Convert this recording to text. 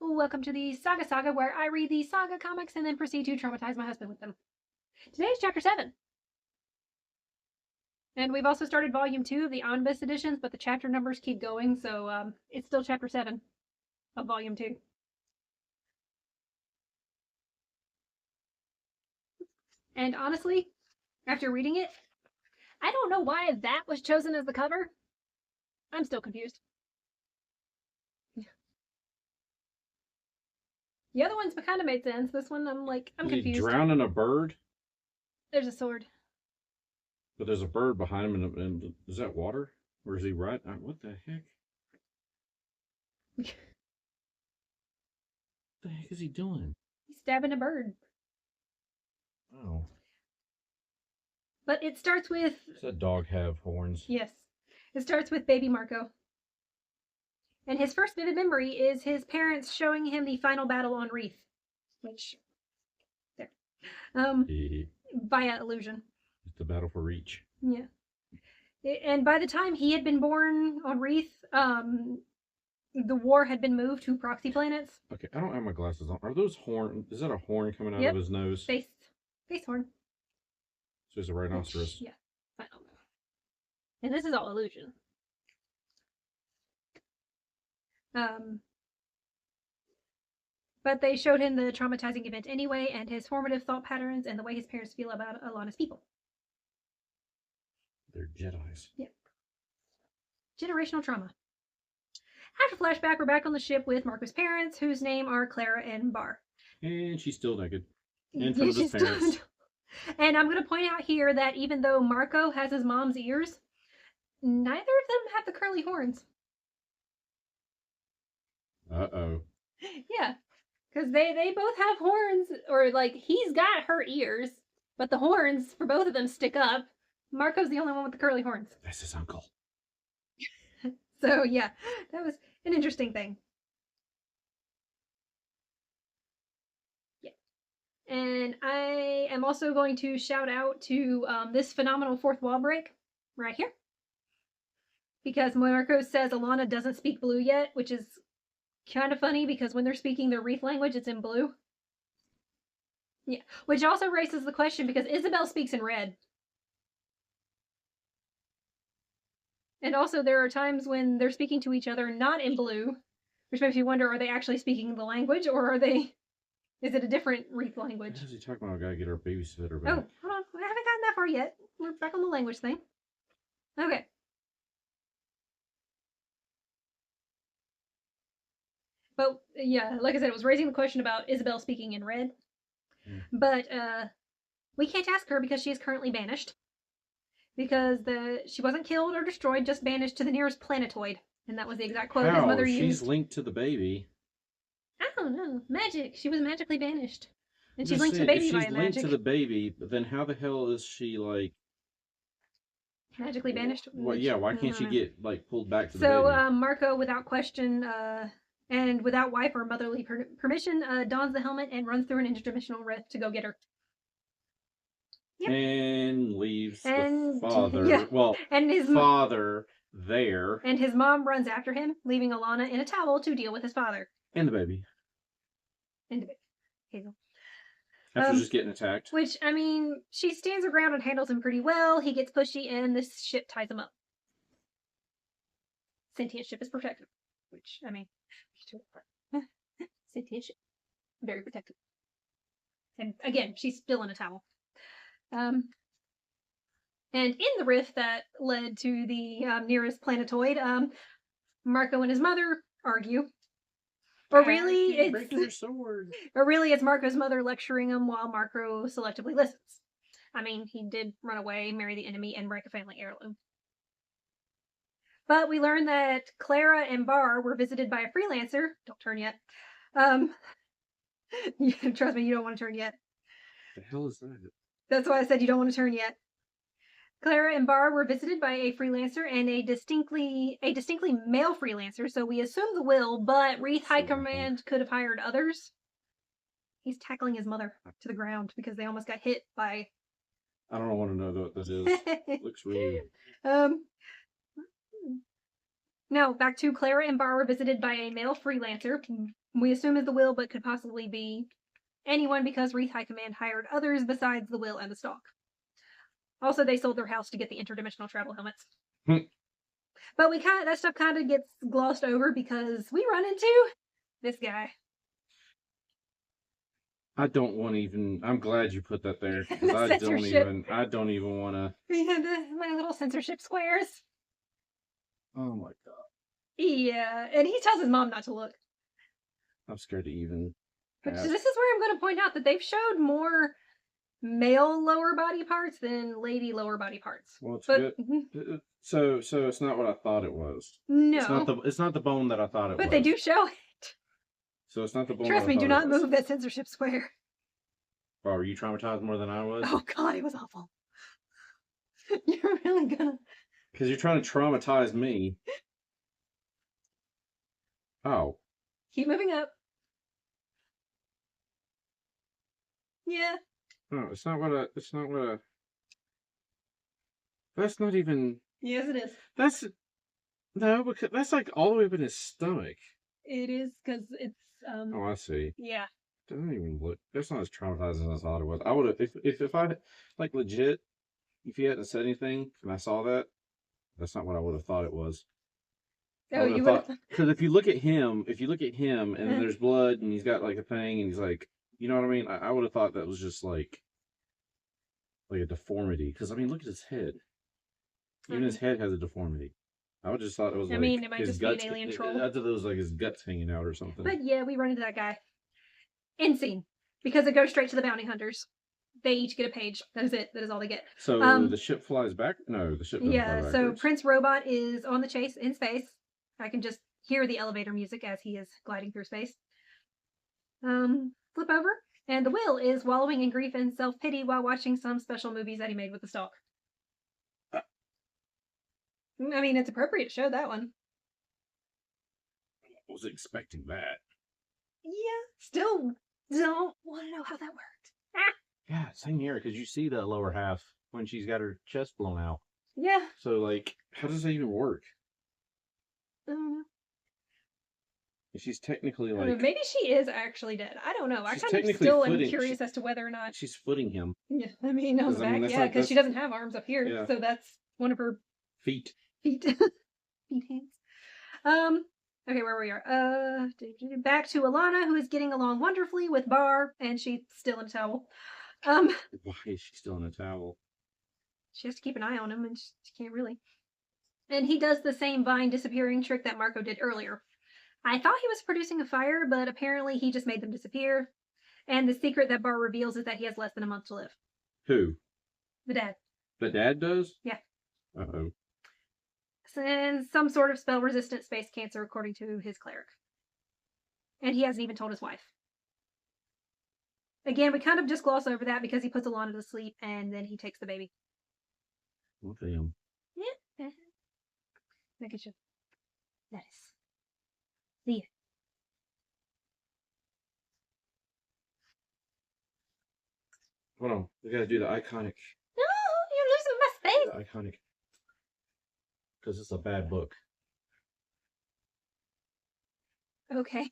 Welcome to the Saga Saga, where I read the Saga Comics and then proceed to traumatize my husband with them. Today's chapter 7. And we've also started volume 2 of the omnibus editions, but the chapter numbers keep going, so it's still chapter 7 of volume 2. And honestly, after reading it, I don't know why that was chosen as the cover. I'm still confused. The other ones kind of made sense. This one, I'm confused. Is he drowning a bird? There's a sword. But there's a bird behind him, and is that water? Or is he right? What the heck? What the heck is he doing? He's stabbing a bird. Oh. But it starts with... Does that dog have horns? Yes. It starts with baby Marco. And his first vivid memory is his parents showing him the final battle on Wreath. Which... There. Via illusion. It's the battle for Reach. Yeah. And by the time he had been born on Wreath, the war had been moved to proxy planets. Okay, I don't have my glasses on. Are those horns? Is that a horn coming out of his nose? Face horn. So he's a rhinoceros. Yeah. Final. And this is all illusion. But they showed him the traumatizing event anyway, and his formative thought patterns, and the way his parents feel about Alana's people. They're Jedis. Yeah. Generational trauma. After flashback, we're back on the ship with Marco's parents, whose name are Clara and Bar. And she's still naked. In front of his parents. And I'm going to point out here that even though Marco has his mom's ears, neither of them have the curly horns. Uh-oh. Yeah. Because they both have horns, or he's got her ears, but the horns for both of them stick up. Marco's the only one with the curly horns. That's his uncle. So, yeah, that was an interesting thing. Yeah. And I am also going to shout out to this phenomenal fourth wall break right here. Because Marco says Alana doesn't speak blue yet, which is kind of funny because when they're speaking their Wreath language, it's in blue. Yeah, which also raises the question because Isabel speaks in red. And also there are times when they're speaking to each other not in blue, which makes you wonder, are they actually speaking the language or is it a different Wreath language? What is he talking about? I gotta get our babysitter back. Oh, hold on. I haven't gotten that far yet. We're back on the language thing. Okay. But, yeah, like I said, it was raising the question about Isabel speaking in red. But, we can't ask her because she is currently banished. Because she wasn't killed or destroyed, just banished to the nearest planetoid. And that was the exact quote his mother used. She's linked to the baby. I don't know. Magic. She was magically banished. And she's linked to the baby by magic. She's linked to the baby, but then how the hell is she, magically banished? Well, yeah, why can't she get, pulled back to the baby? So, Marco, without question, and without wife or motherly permission, dons the helmet and runs through an interdimensional rift to go get her. Yep. And leaves the father. Yeah. Well, and his father there. And his mom runs after him, leaving Alana in a towel to deal with his father. And the baby. And the baby. Hazel. After just getting attacked. Which, I mean, she stands her ground and handles him pretty well. He gets pushy and this ship ties him up. Sentient ship is protective. Which, I mean, sentient ship. Very protective. And again, she's still in a towel. And in the rift that led to the nearest planetoid, Marco and his mother argue. Or really, it's Marco's mother lecturing him while Marco selectively listens. I mean, he did run away, marry the enemy, and break a family heirloom. But we learned that Clara and Bar were visited by a freelancer. Don't turn yet. Trust me, you don't want to turn yet. The hell is that? That's why I said you don't want to turn yet. Clara and Bar were visited by a freelancer and a distinctly male freelancer, so we assume the will, but Wreath High Command could have hired others. He's tackling his mother to the ground because they almost got hit by... I don't want to know what this is. It looks really... No, back to Clara and Bar were visited by a male freelancer. We assume is the Will, but could possibly be anyone because Wreath High Command hired others besides the Will and the Stalk. Also, they sold their house to get the interdimensional travel helmets. But that stuff kind of gets glossed over because we run into this guy. I don't want to even. I'm glad you put that there because I don't even want to. Yeah, my little censorship squares. Oh my god. Yeah, and he tells his mom not to look. I'm scared to even. Which this is where I'm going to point out that they've showed more male lower body parts than lady lower body parts. Well, it's good. So it's not what I thought it was. No, it's not the bone that I thought it was. But they do show it. So it's not the bone. Trust me, do not move that censorship square. Wow, were you traumatized more than I was? Oh god, it was awful. You're really gonna. Because you're trying to traumatize me. Oh. Keep moving up. Yeah. No, it's not what I. That's not even. Yes, it is. Because that's like all the way up in his stomach. It is because it's. Oh, I see. Yeah. Doesn't even look. That's not as traumatizing as I thought it was. I would have if I like legit. If you hadn't said anything and I saw that, that's not what I would have thought it was. Oh, you would have. Because if you look at him, and then there's blood and he's got like a thing and he's like, you know what I mean? I would have thought that was just like a deformity. Because I mean, look at his head. Even his head has a deformity. I would just thought it was. I mean, it might just be an alien troll. I thought it was like his guts hanging out or something. But yeah, we run into that guy. End scene. Because it goes straight to the bounty hunters. They each get a page. That is it. That is all they get. So the ship flies back? No, the ship doesn't fly backwards. So Prince Robot is on the chase in space. I can just hear the elevator music as he is gliding through space. Flip over. And the Will is wallowing in grief and self-pity while watching some special movies that he made with the Stalk. I mean, it's appropriate to show that one. I was expecting that. Yeah, still don't want to know how that worked. Yeah, same here, because you see that lower half when she's got her chest blown out. Yeah. So, like, how does that even work? She's technically like... Maybe she is actually dead. I don't know. I kind of still am curious as to whether or not... She's footing him. Yeah, I mean, on the back. Yeah, because she doesn't have arms up here. Yeah. So that's one of her... Feet. Feet hands. Okay, where we are. Back to Alana, who is getting along wonderfully with Bar, and she's still in a towel. Why is she still in a towel? She has to keep an eye on him, and she can't really. And he does the same vine disappearing trick that Marco did earlier. I thought he was producing a fire, but apparently he just made them disappear. And the secret that Bar reveals is that he has less than a month to live. Who? The dad. The dad does? Yeah. Uh-oh. And some sort of spell-resistant space cancer, according to his cleric. And he hasn't even told his wife. Again, we kind of just gloss over that because he puts Alana to sleep, and then he takes the baby. Look at him. Yeah. Look at you. That is. See ya. Hold on. We gotta do the iconic. No, you're losing my space. The iconic. Because it's a bad book. Okay.